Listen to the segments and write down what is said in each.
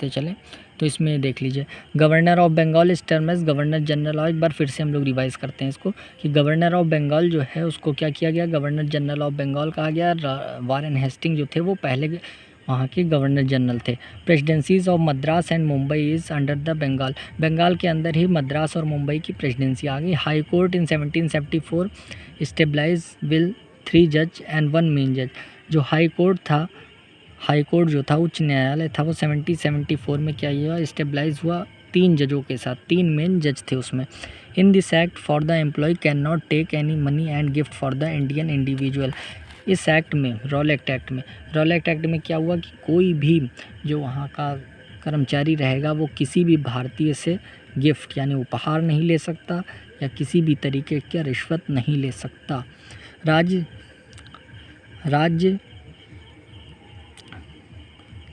देखते चलें। तो इसमें देख लीजिए, गवर्नर ऑफ बंगाल इस टर्म एज गवर्नर जनरल। और एक बार फिर से हम लोग रिवाइज करते हैं इसको कि गवर्नर ऑफ बंगाल जो है उसको क्या किया गया, गवर्नर जनरल ऑफ बंगाल कहा गया। वारेन हेस्टिंग जो थे वो पहले वहाँ के गवर्नर जनरल थे। Presidencies of Madras and Mumbai is under the Bengal. Bengal के अंदर ही मद्रास और मुंबई की प्रेसिडेंसी आ गई। High court in 1774 stabilize will 3 जज एंड 1 मेन जज। जो हाई कोर्ट था, हाई कोर्ट जो था उच्च न्यायालय था, वो 1774 में क्या हुआ, स्टेबलाइज हुआ 3 जजों के साथ, 3 मेन जज थे उसमें। In this act for the employ can not take any money and gift for the Indian individual. इस एक्ट में, रॉलेक्ट एक्ट में क्या हुआ कि कोई भी जो वहाँ का कर्मचारी रहेगा वो किसी भी भारतीय से गिफ्ट यानी उपहार नहीं ले सकता या किसी भी तरीके की रिश्वत नहीं ले सकता। राज्य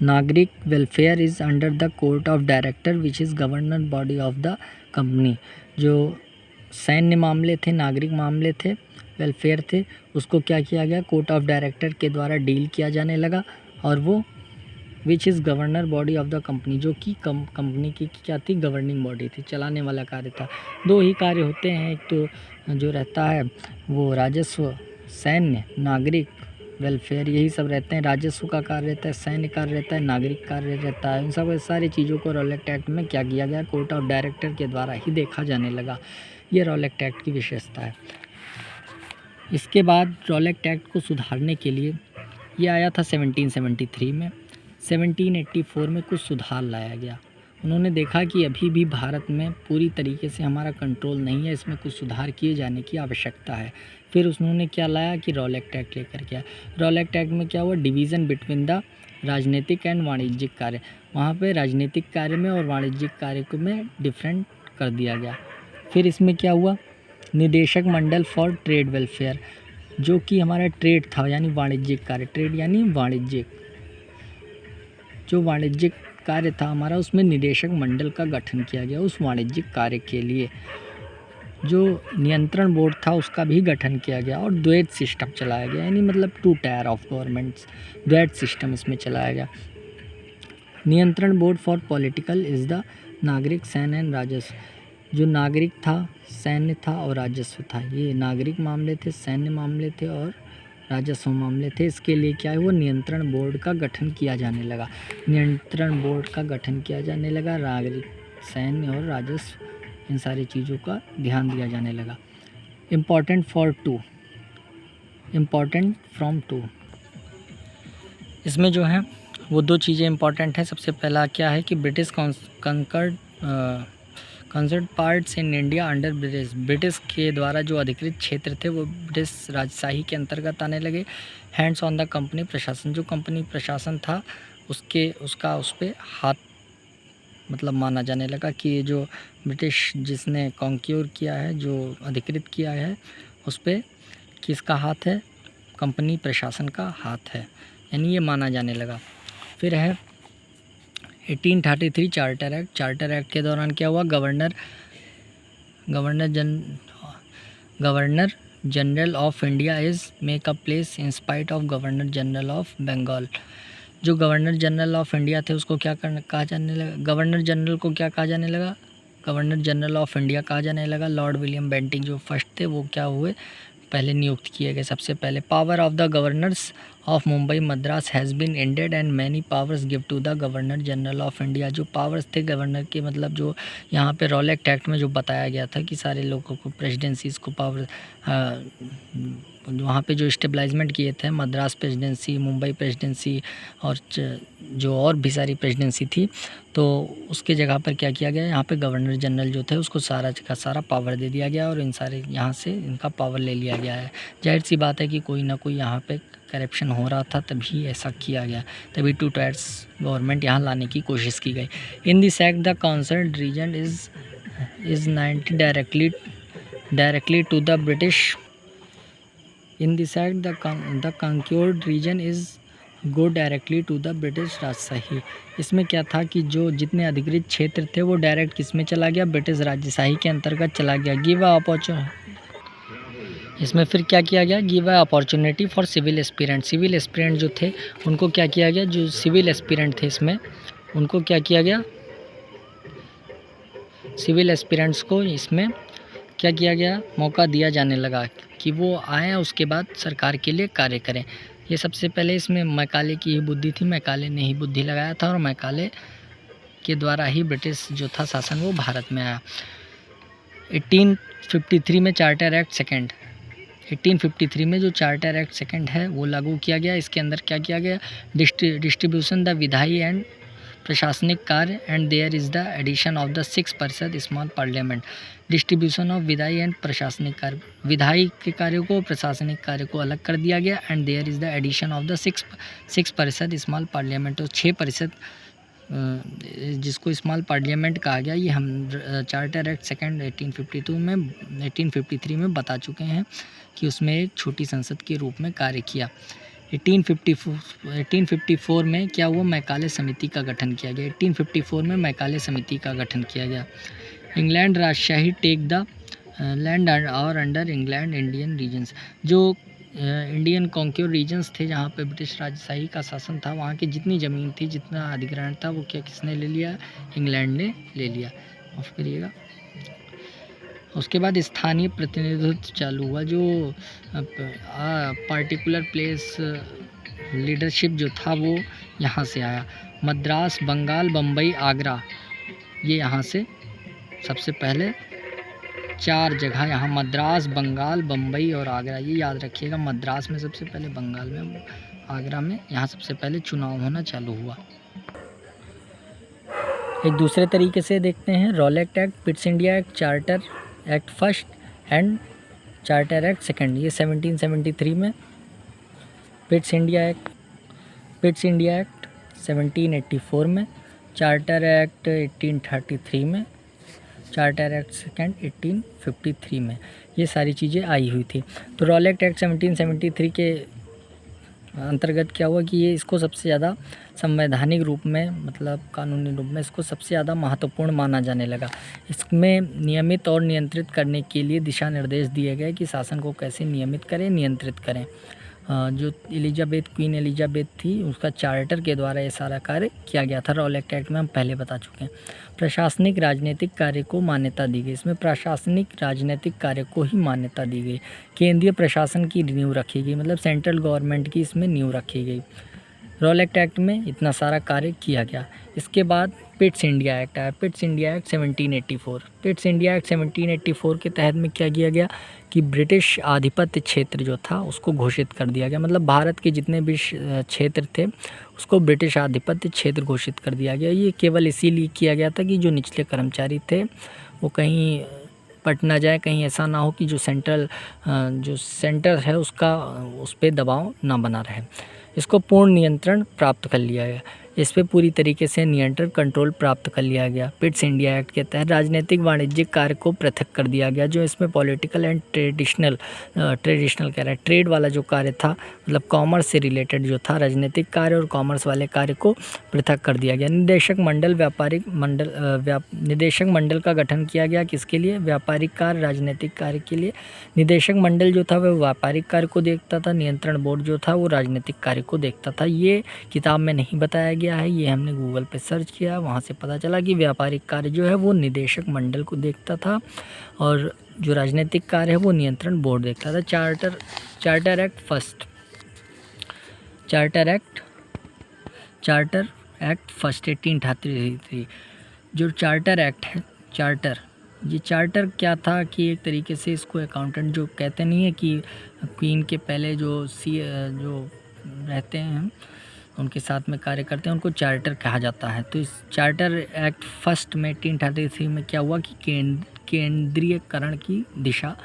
नागरिक welfare is under the court of director which is governor body of the company. जो सैन्य मामले थे, नागरिक मामले थे, वेलफेयर थे, उसको क्या किया गया, कोर्ट ऑफ डायरेक्टर के द्वारा डील किया जाने लगा। और वो which is governor body of the company, जो कि कंपनी की क्या थी, गवर्निंग बॉडी थी, चलाने वाला कार्य था। 2 ही कार्य होते हैं, एक तो जो रहता है वो राजस्व, सैन्य, नागरिक, वेलफेयर, यही सब रहते हैं। राजस्व का कार्य रहता है, सैन्य कार्य रहता है, नागरिक कार्य रहता है। इन सब सारी चीज़ों को रॉलेक्ट एक्ट में क्या किया गया, कोर्ट ऑफ डायरेक्टर के द्वारा ही देखा जाने लगा। ये रॉलेक्ट एक्ट की विशेषता है। इसके बाद रॉलेक्ट एक्ट को सुधारने के लिए ये आया था 1773 में। 1784 में कुछ सुधार लाया गया। उन्होंने देखा कि अभी भी भारत में पूरी तरीके से हमारा कंट्रोल नहीं है, इसमें कुछ सुधार किए जाने की आवश्यकता है। फिर उन्होंने क्या लाया कि रॉलेक्ट एक्ट लेकर के आया। रॉलेक्ट एक्ट में क्या हुआ, डिवीज़न बिटवीन द राजनीतिक एंड वाणिज्यिक कार्य। वहाँ पे राजनीतिक कार्य में और वाणिज्यिक कार्य को में डिफरेंट कर दिया गया। फिर इसमें क्या हुआ, निदेशक मंडल फॉर ट्रेड वेलफेयर, जो कि हमारा ट्रेड था यानी वाणिज्यिक कार्य, ट्रेड यानी वाणिज्यिक, जो वाणिज्यिक कार्य था हमारा, उसमें निदेशक मंडल का गठन किया गया उस वाणिज्यिक कार्य के लिए। जो नियंत्रण बोर्ड था उसका भी गठन किया गया और द्वैत सिस्टम चलाया गया, यानी मतलब 2 टायर ऑफ गवर्नमेंट्स, द्वैत सिस्टम इसमें चलाया गया। नियंत्रण board for political is the नागरिक, सैन्य एंड राजस्व। जो नागरिक था, सैन्य था और राजस्व था, ये नागरिक मामले थे, सैन्य मामले थे और राजस्व मामले थे। इसके लिए क्या है, वो नियंत्रण बोर्ड का गठन किया जाने लगा। नियंत्रण बोर्ड का गठन किया जाने लगा, नागरिक, सैन्य और राजस्व, इन सारी चीज़ों का ध्यान दिया जाने लगा। इम्पॉर्टेंट फ्रॉम टू, इसमें जो है वो 2 चीज़ें इम्पॉर्टेंट हैं। सबसे पहला क्या है कि British concert parts in India under British के द्वारा जो अधिकृत क्षेत्र थे वो ब्रिटिश राजशाही के अंतर्गत आने लगे। हैंड्स ऑन द कंपनी प्रशासन, जो कंपनी प्रशासन था उसका उस पर हाथ मतलब माना जाने लगा कि ये जो ब्रिटिश जिसने कॉन्क्योर किया है, जो अधिकृत किया है, उस पर किसका हाथ है, कंपनी प्रशासन का हाथ है, यानी ये माना जाने लगा। फिर है 1833 चार्टर एक्ट के दौरान क्या हुआ, governor general of India is make a place in spite of governor general of Bengal. जो गवर्नर जनरल ऑफ इंडिया थे उसको क्या कहा जाने लगा, गवर्नर जनरल को क्या कहा जाने लगा, गवर्नर जनरल ऑफ इंडिया कहा जाने लगा। लॉर्ड विलियम बेंटिंग जो फर्स्ट थे वो क्या हुए, पहले नियुक्त किए गए सबसे पहले। Power of the governors of Mumbai Madras has been ended and many powers give to the governor general of India. जो पावर्स थे गवर्नर के, मतलब जो यहाँ पे रॉलेक्ट एक्ट में जो बताया गया था कि सारे लोगों को, प्रेसिडेंसीज को पावर, वहाँ पे जो स्टेबलाइजमेंट किए थे, मद्रास प्रेसिडेंसी, मुंबई प्रेसिडेंसी और जो और भी सारी प्रेसिडेंसी थी, तो उसके जगह पर क्या किया गया, यहाँ पे गवर्नर जनरल जो थे उसको सारा का सारा पावर दे दिया गया और इन सारे यहाँ से इनका पावर ले लिया गया है। जाहिर सी बात है कि कोई ना कोई यहाँ पे करप्शन हो रहा था, तभी ऐसा किया गया, तभी 2 टायर्स गवर्नमेंट यहाँ लाने की कोशिश की गई। In this act the concerned region is 90 directly to the British. In this act, the conquered region is go directly to the British राजशाही। इसमें क्या था कि जो जितने अधिकृत क्षेत्र थे वो डायरेक्ट किस में चला गया, ब्रिटिश राजशाही के अंतर्गत चला गया। गिव अ अपॉर्चुनिटी, इसमें फिर क्या किया गया, give a opportunity for civil aspirant. Civil aspirant जो थे उनको क्या किया गया, जो सिविल एस्पिरेंट थे इसमें उनको क्या किया गया, सिविल एस्पिरेंट्स को इसमें क्या किया गया, मौका दिया जाने लगा कि वो आएँ उसके बाद सरकार के लिए कार्य करें। ये सबसे पहले इसमें मैकाले की ही बुद्धि थी, मैकाले ने ही बुद्धि लगाया था और मैकाले के द्वारा ही ब्रिटिश जो था शासन वो भारत में आया। 1853 में चार्टर एक्ट सेकंड 1853 में जो चार्टर एक्ट सेकंड है वो लागू किया गया। इसके अंदर क्या किया गया, डिस्ट्रीब्यूशन द विधायी एंड प्रशासनिक कार्य and there is the addition of the 6% small parliament. Distribution of विधायी एंड प्रशासनिक कार्य, विधायी के कार्यों को प्रशासनिक कार्य को अलग कर दिया गया। And there is the addition of the 6% small parliament, तो 6% जिसको स्मॉल पार्लियामेंट कहा गया, ये हम चार्टर एक्ट सेकंड 1853 में बता चुके हैं कि उसमें एक छोटी संसद के रूप में कार्य किया। 1854 में क्या हुआ, मैकाले समिति का गठन किया गया। 1854 में मैकाले समिति का गठन किया गया। इंग्लैंड राजशाही टेक द लैंड और अंडर इंग्लैंड इंडियन रीजन्स, जो इंडियन कॉन्क्योर रीजन्स थे जहाँ पे ब्रिटिश राजशाही का शासन था, वहाँ की जितनी ज़मीन थी, जितना अधिग्रहण था, वो क्या किसने ले लिया, इंग्लैंड ने ले लिया। माफ़ करिएगा। उसके बाद स्थानीय प्रतिनिधित्व चालू हुआ, जो पार्टिकुलर प्लेस लीडरशिप जो था वो यहाँ से आया। मद्रास, बंगाल, बम्बई, आगरा, ये यहाँ से सबसे पहले 4 जगह, यहाँ मद्रास, बंगाल, बम्बई और आगरा, ये याद रखिएगा। मद्रास में सबसे पहले, बंगाल में, आगरा में, यहाँ सबसे पहले चुनाव होना चालू हुआ। एक दूसरे तरीके से देखते हैं, Rowlatt act, Pitt's India act, charter act first and charter act second, ये 1773 में। पिट्स इंडिया एक्ट 1784 में, चार्टर एक्ट 1833 में, चार्टर एक्ट सेकंड 1853 में, ये सारी चीज़ें आई हुई थी। तो रॉलेट एक्ट 1773 के अंतर्गत क्या हुआ कि ये इसको सबसे ज़्यादा संवैधानिक रूप में, मतलब कानूनी रूप में इसको सबसे ज़्यादा महत्वपूर्ण माना जाने लगा। इसमें नियमित और नियंत्रित करने के लिए दिशा निर्देश दिए गए कि शासन को कैसे नियमित करें, नियंत्रित करें। जो क्वीन एलिजाबेथ थी, उसका चार्टर के द्वारा ये सारा कार्य किया गया था। रॉलेट एक्ट में हम पहले बता चुके हैं। प्रशासनिक राजनीतिक कार्य को मान्यता दी गई, इसमें प्रशासनिक राजनीतिक कार्य को ही मान्यता दी गई। केंद्रीय प्रशासन की नींव रखी गई, मतलब सेंट्रल गवर्नमेंट की इसमें नींव रखी गई। रॉलेट एक्ट में इतना सारा कार्य किया गया। इसके बाद पिट्स इंडिया एक्ट आया, Pitt's India act 1784। Pitt's India act 1784 के तहत में क्या किया गया कि ब्रिटिश आधिपत्य क्षेत्र जो था उसको घोषित कर दिया गया, मतलब भारत के जितने भी क्षेत्र थे उसको ब्रिटिश आधिपत्य क्षेत्र घोषित कर दिया गया। ये केवल इसीलिए किया गया था कि जो निचले कर्मचारी थे वो कहीं पट ना जाए, कहीं ऐसा ना हो कि जो सेंटर है उसका उस पर दबाव ना बना रहे। इसको पूर्ण नियंत्रण प्राप्त कर लिया गया, इस पर पूरी तरीके से नियंत्रण कंट्रोल प्राप्त कर लिया गया। पिट्स इंडिया एक्ट के तहत राजनीतिक वाणिज्यिक कार्य को पृथक कर दिया गया, जो इसमें पॉलिटिकल एंड ट्रेडिशनल कह रहा है, ट्रेड वाला जो कार्य था, मतलब कॉमर्स से रिलेटेड जो था, राजनीतिक कार्य और कॉमर्स वाले कार्य को पृथक कर दिया गया। निदेशक मंडल का गठन किया गया, किसके लिए, व्यापारिक कार्य, राजनीतिक कार्य के लिए। निदेशक मंडल जो था वह व्यापारिक कार्य को देखता था, नियंत्रण बोर्ड जो था वो राजनीतिक कार्य को देखता था। ये किताब में नहीं बताया गया है, ये हमने गूगल पे सर्च किया, वहाँ से पता चला कि व्यापारिक कार्य जो है वो निदेशक मंडल को देखता था और जो राजनीतिक कार्य है वो नियंत्रण बोर्ड देखता था। Charter act first, charter act first 1833। जो चार्टर एक्ट है, ये चार्टर क्या था कि एक तरीके से इसको अकाउंटेंट जो कहते नहीं है कि क्वीन के पहले जो रहते हैं उनके साथ में कार्य करते हैं, उनको चार्टर कहा जाता है। तो इस चार्टर एक्ट फर्स्ट में 1833 में क्या हुआ कि केंद्रीयकरण की दिशा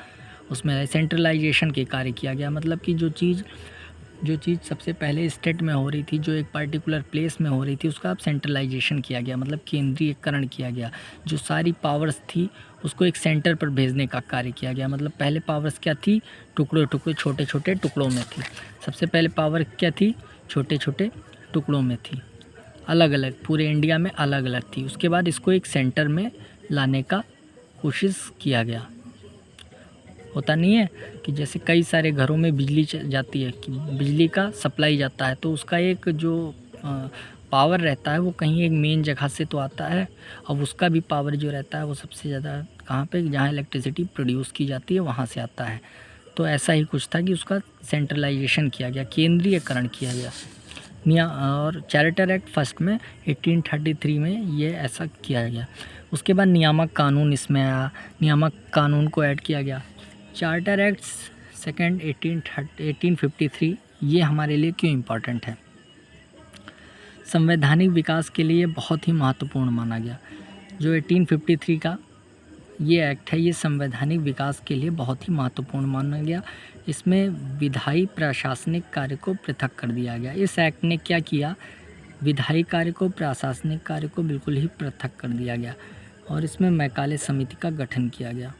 उसमें सेंट्रलाइजेशन के कार्य किया गया, मतलब कि जो चीज़ सबसे पहले स्टेट में हो रही थी, जो एक पर्टिकुलर प्लेस में हो रही थी, उसका अब सेंट्रलाइजेशन किया गया, मतलब केंद्रीयकरण किया गया। जो सारी पावर्स थी उसको एक सेंटर पर भेजने का कार्य किया गया। मतलब पहले पावर्स क्या थी, छोटे छोटे टुकड़ों में थी। सबसे पहले पावर क्या थी, छोटे छोटे टुकड़ों में थी, अलग अलग, पूरे इंडिया में अलग अलग थी। उसके बाद इसको एक सेंटर में लाने का कोशिश किया गया। होता नहीं है कि जैसे कई सारे घरों में बिजली जाती है, कि बिजली का सप्लाई जाता है, तो उसका एक जो पावर रहता है वो कहीं एक मेन जगह से तो आता है, अब उसका भी पावर जो रहता है वो सबसे ज़्यादा कहाँ पे, जहाँ इलेक्ट्रिसिटी प्रोड्यूस की जाती है वहाँ से आता है। तो ऐसा ही कुछ था कि उसका सेंट्रलाइजेशन किया गया, केंद्रीयकरण किया गया। और चार्टर एक्ट फर्स्ट में 1833 में ये ऐसा किया गया। उसके बाद नियामक कानून इसमें आया, नियामक कानून को ऐड किया गया। चार्टर एक्ट सेकेंड 1853 ये हमारे लिए क्यों इम्पोर्टेंट है? संवैधानिक विकास के लिए बहुत ही महत्वपूर्ण माना गया। जो 1853 का ये एक्ट है ये संवैधानिक विकास के लिए बहुत ही महत्वपूर्ण माना गया। इसमें विधायी प्रशासनिक कार्य को पृथक कर दिया गया। इस एक्ट ने क्या किया, विधायी कार्य को प्रशासनिक कार्य को बिल्कुल ही पृथक कर दिया गया। और इसमें मैकाले समिति का गठन किया गया।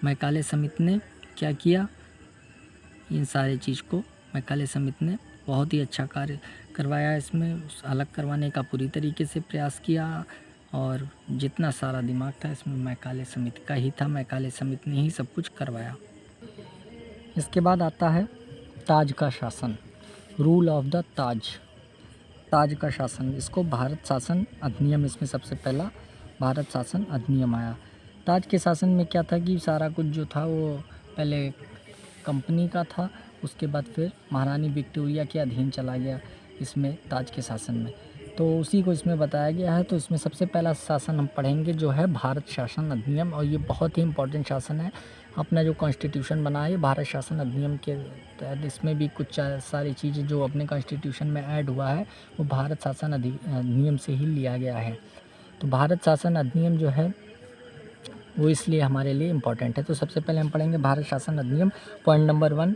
मैकाले समिति ने क्या किया, इन सारे चीज़ को मैकाले समिति ने बहुत ही अच्छा कार्य करवाया। इसमें अलग करवाने का पूरी तरीके से प्रयास किया और जितना सारा दिमाग था इसमें मैकाले समिति का ही था। मैकाले समिति ने ही सब कुछ करवाया। इसके बाद आता है ताज का शासन, रूल ऑफ द ताज। ताज का शासन, इसको भारत शासन अधिनियम, इसमें सबसे पहला भारत शासन अधिनियम आया। ताज के शासन में क्या था कि सारा कुछ जो था वो पहले कंपनी का था, उसके बाद फिर महारानी विक्टोरिया के अधीन चला गया इसमें ताज के शासन में, तो उसी को इसमें बताया गया है। तो इसमें सबसे पहला शासन हम पढ़ेंगे जो है भारत शासन अधिनियम, और ये बहुत ही इम्पोर्टेंट शासन है। अपना जो कॉन्स्टिट्यूशन बना है भारत शासन अधिनियम के तहत, इसमें भी कुछ सारी चीज़ें जो अपने कॉन्स्टिट्यूशन में ऐड हुआ है वो भारत शासन अधिनियम से ही लिया गया है। तो भारत शासन अधिनियम जो है वो इसलिए हमारे लिए इम्पोर्टेंट है। तो सबसे पहले हम पढ़ेंगे भारत शासन अधिनियम। पॉइंट नंबर 1,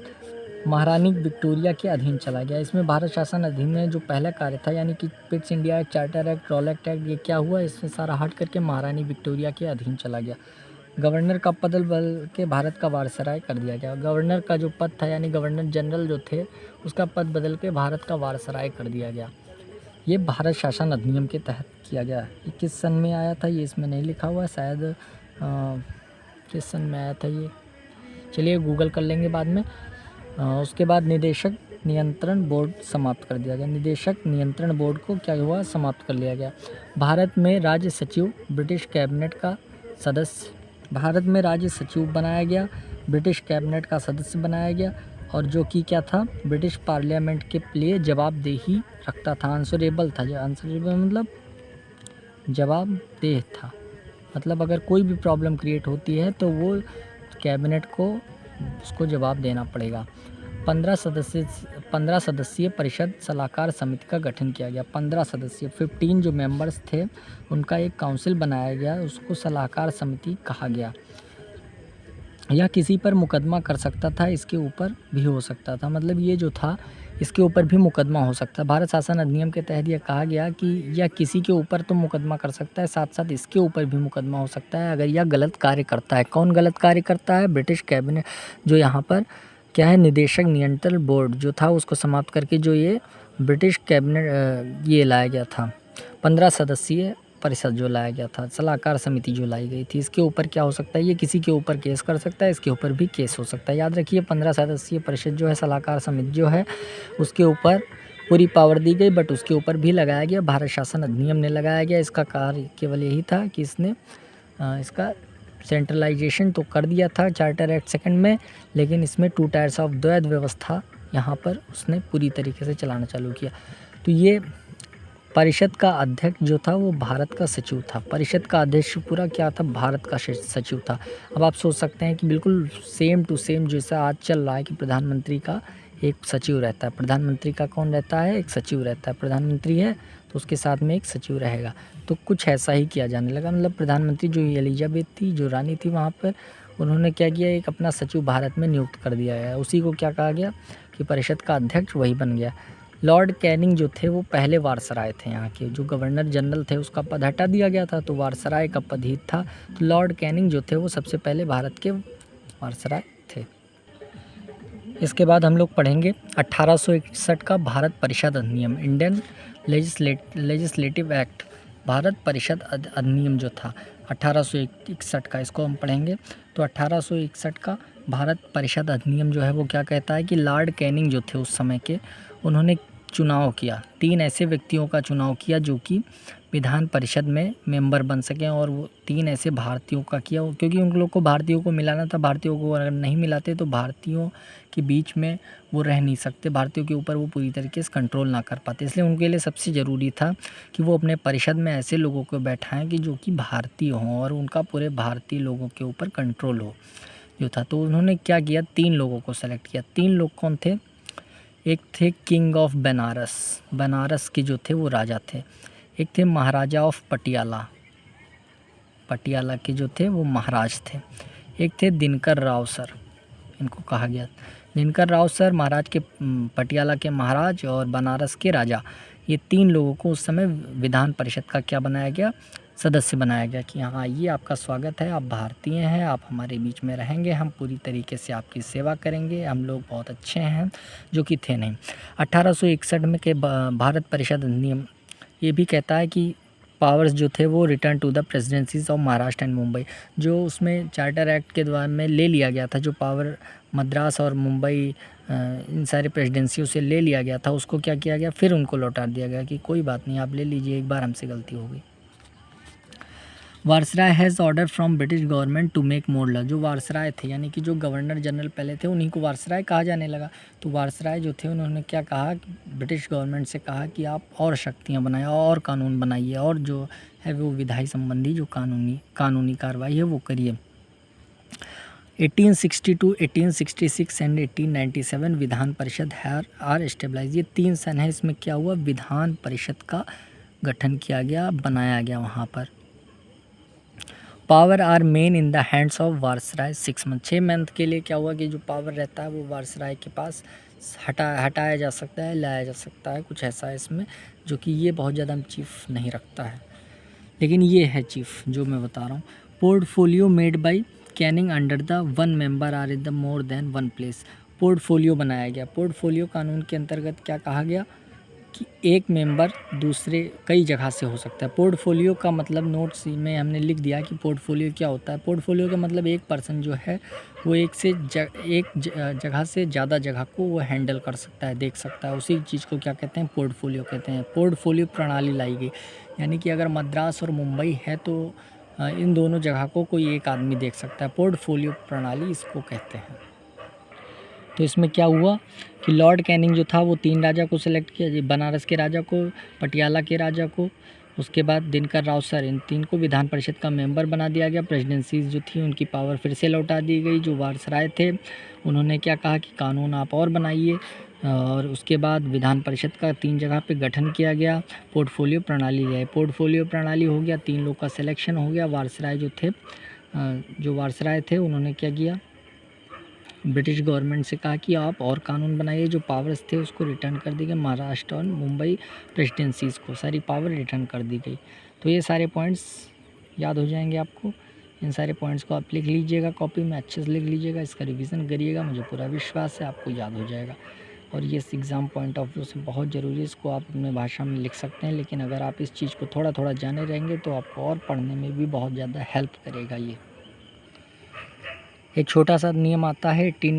महारानी विक्टोरिया के अधीन चला गया। इसमें भारत शासन अधिनियम जो पहला कार्य था, यानी कि Pitt's India act, charter act, Rowlatt act, ये क्या हुआ, इससे सारा हट करके महारानी विक्टोरिया के अधीन चला गया। गवर्नर का पद बदल के भारत का वारसराय कर दिया गया। गवर्नर का जो पद था यानी गवर्नर जनरल जो थे उसका पद बदल के भारत का वारसराय कर दिया गया। ये भारत शासन अधिनियम के तहत किया गया। ये किस सन में आया था ये इसमें नहीं लिखा हुआ, शायद किस सन में आया था ये, चलिए गूगल कर लेंगे बाद में। उसके बाद निदेशक नियंत्रण बोर्ड समाप्त कर दिया गया। निदेशक नियंत्रण बोर्ड को क्या हुआ, समाप्त कर लिया गया। भारत में राज्य सचिव ब्रिटिश कैबिनेट का सदस्य, भारत में राज्य सचिव बनाया गया, ब्रिटिश कैबिनेट का सदस्य बनाया गया, और जो कि क्या था, ब्रिटिश पार्लियामेंट के लिए जवाबदेही रखता था। आंसरेबल था, जो आंसरेबल मतलब जवाबदेह था, मतलब अगर कोई भी प्रॉब्लम क्रिएट होती है तो वो कैबिनेट को उसको जवाब देना पड़ेगा। 15 सदस्यीय परिषद सलाहकार समिति का गठन किया गया। 15 सदस्य 15 जो मेंबर्स थे उनका एक काउंसिल बनाया गया, उसको सलाहकार समिति कहा गया। यह किसी पर मुकदमा कर सकता था, इसके ऊपर भी हो सकता था, मतलब ये जो था इसके ऊपर भी मुकदमा हो सकता है। भारत शासन अधिनियम के तहत यह कहा गया कि यह किसी के ऊपर तो मुकदमा कर सकता है, साथ साथ इसके ऊपर भी मुकदमा हो सकता है अगर यह गलत कार्य करता है। कौन गलत कार्य करता है? ब्रिटिश कैबिनेट जो यहाँ पर क्या है, निदेशक नियंत्रण बोर्ड जो था उसको समाप्त करके जो ये ब्रिटिश कैबिनेट ये लाया गया था, 15 सदस्यीय परिषद जो लाया गया था, सलाहकार समिति जो लाई गई थी, इसके ऊपर क्या हो सकता है, ये किसी के ऊपर केस कर सकता है, इसके ऊपर भी केस हो सकता है। याद रखिए 15 सदस्यीय परिषद जो है, सलाहकार समिति जो है उसके ऊपर पूरी पावर दी गई, बट उसके ऊपर भी लगाया गया, भारत शासन अधिनियम ने लगाया गया। इसका कार्य केवल यही था कि इसने इसका सेंट्रलाइजेशन तो कर दिया था चार्टर एक्ट सेकंड में, लेकिन इसमें 2 टायर्स ऑफ द्वैध व्यवस्था यहाँ पर उसने पूरी तरीके से चलाना चालू किया। तो ये परिषद का अध्यक्ष जो था वो भारत का सचिव था। परिषद का अध्यक्ष पूरा क्या था, भारत का सचिव था। अब आप सोच सकते हैं कि बिल्कुल सेम टू सेम जैसा आज चल रहा है कि प्रधानमंत्री का एक सचिव रहता है, प्रधानमंत्री का कौन रहता है, एक सचिव रहता है। प्रधानमंत्री है तो उसके साथ में एक सचिव रहेगा, तो कुछ ऐसा ही किया जाने लगा। मतलब प्रधानमंत्री जो एलिजाबेथ थी, जो रानी थी वहाँ पर, उन्होंने क्या किया, एक अपना सचिव भारत में नियुक्त कर दिया है। उसी को क्या कहा गया कि परिषद का अध्यक्ष वही बन गया। लॉर्ड कैनिंग जो थे वो पहले वारसराय थे यहाँ के, जो गवर्नर जनरल थे उसका पद हटा दिया गया था तो वारसराय का पद ही था। तो लॉर्ड कैनिंग जो थे वो सबसे पहले भारत के वारसराय थे। इसके बाद हम लोग पढ़ेंगे 1861 का भारत परिषद अधिनियम, इंडियन लेजिस्लेटिव एक्ट, भारत परिषद अधिनियम जो था 1861 का, इसको हम पढ़ेंगे। तो 1861 का भारत परिषद अधिनियम जो है वो क्या कहता है कि लॉर्ड कैनिंग जो थे उस समय के, उन्होंने चुनाव किया, 3 ऐसे व्यक्तियों का चुनाव किया जो कि विधान परिषद में मेंबर बन सकें, और वो 3 ऐसे भारतीयों का किया, क्योंकि उन लोग को भारतीयों को मिलाना था। भारतीयों को अगर नहीं मिलाते तो भारतीयों के बीच में वो रह नहीं सकते, भारतीयों के ऊपर वो पूरी तरीके से कंट्रोल ना कर पाते। इसलिए उनके लिए सबसे ज़रूरी था कि वो अपने परिषद में ऐसे लोगों को बैठाएं कि जो कि भारतीय हों और उनका पूरे भारतीय लोगों के ऊपर कंट्रोल हो जो था। तो उन्होंने क्या किया, 3 लोगों को सेलेक्ट किया। 3 लोग कौन थे? एक थे किंग ऑफ बनारस, बनारस के जो थे वो राजा थे। एक थे महाराजा ऑफ पटियाला, पटियाला के जो थे वो महाराज थे। एक थे दिनकर राव सर, इनको कहा गया दिनकर राव सर, महाराज के पटियाला के महाराज और बनारस के राजा। ये 3 लोगों को उस समय विधान परिषद का क्या बनाया गया, सदस्य बनाया गया कि हाँ आइए, आपका स्वागत है, आप भारतीय हैं, आप हमारे बीच में रहेंगे, हम पूरी तरीके से आपकी सेवा करेंगे, हम लोग बहुत अच्छे हैं, जो कि थे नहीं। 1861 में के भारत परिषद अधिनियम ये भी कहता है कि पावर्स जो थे वो return to the presidencies of Maharashtra and Mumbai. जो उसमें चार्टर एक्ट के द्वारा में ले लिया गया था, जो पावर मद्रास और मुंबई इन सारे प्रेसिडेंसियों से ले लिया गया था, उसको क्या किया गया, फिर उनको लौटा दिया गया कि कोई बात नहीं, आप ले लीजिए, एक बार हमसे गलती हो गई। Viceroy has order from British government to make more law. जो वायसराय थे यानी कि जो गवर्नर जनरल पहले थे उन्हीं को वायसराय कहा जाने लगा। तो वायसराय जो थे उन्होंने क्या कहा, ब्रिटिश गवर्नमेंट से कहा कि आप और शक्तियाँ बनाएं और कानून बनाइए, और जो है वो विधायी संबंधी जो कानूनी कार्रवाई है वो करिए। 1862, 1866 एंड 1897 विधान परिषद आर एस्टेब्लाइज। ये 3 सन है, इसमें क्या हुआ, विधान परिषद का गठन किया गया, बनाया गया वहाँ पर। Power are main in the hands of viceroy 6 month. 6 month के लिए क्या हुआ कि जो पावर रहता है वो वायसराय के पास हटाया जा सकता है, लाया जा सकता है, कुछ ऐसा है इसमें, जो कि ये बहुत ज़्यादा चीफ नहीं रखता है, लेकिन ये है चीफ जो मैं बता रहा हूँ। Portfolio made by Canning under the 1 member are in the more than 1 place. Portfolio बनाया गया। पोर्टफोलियो कानून के अंतर्गत क्या कहा गया कि एक मेंबर दूसरे कई जगह से हो सकता है। पोर्टफोलियो का मतलब नोट्स में हमने लिख दिया कि पोर्टफोलियो क्या होता है। पोर्टफोलियो का मतलब एक पर्सन जो है वो एक जगह से ज़्यादा जगह को वो हैंडल कर सकता है, देख सकता है, उसी चीज़ को क्या कहते हैं, पोर्टफोलियो कहते हैं। पोर्टफोलियो प्रणाली लाई गई, यानी कि अगर मद्रास और मुंबई है तो इन दोनों जगह को कोई एक आदमी देख सकता है। पोर्टफोलियो प्रणाली इसको कहते हैं। तो इसमें क्या हुआ कि लॉर्ड कैनिंग जो था वो 3 राजा को सिलेक्ट किया, बनारस के राजा को, पटियाला के राजा को, उसके बाद दिनकर राव सर, इन 3 को विधान परिषद का मेंबर बना दिया गया। प्रेसिडेंसीज जो थी उनकी पावर फिर से लौटा दी गई। जो वायसराय थे उन्होंने क्या कहा कि कानून आप और बनाइए, और उसके बाद विधान परिषद का 3 जगह पे गठन किया गया। पोर्टफोलियो प्रणाली है, पोर्टफोलियो प्रणाली हो गया, 3 लोग का सिलेक्शन हो गया। वायसराय जो वायसराय थे उन्होंने क्या किया, ब्रिटिश गवर्नमेंट से कहा कि आप और कानून बनाइए। जो पावर्स थे उसको रिटर्न कर दी गई, महाराष्ट्र और मुंबई प्रेसिडेंसीज़ को सारी पावर रिटर्न कर दी गई। तो ये सारे पॉइंट्स याद हो जाएंगे आपको। इन सारे पॉइंट्स को आप लिख लीजिएगा, कॉपी में अच्छे से लिख लीजिएगा, इसका रिवीजन करिएगा, मुझे पूरा विश्वास है आपको याद हो जाएगा। और ये एग्ज़ाम पॉइंट ऑफ व्यू से बहुत ज़रूरी है, इसको आप अपने भाषा में लिख सकते हैं, लेकिन अगर आप इस चीज़ को थोड़ा थोड़ा जाने रहेंगे तो आपको और पढ़ने में भी बहुत ज़्यादा हेल्प करेगा। ये एक छोटा सा नियम आता है 18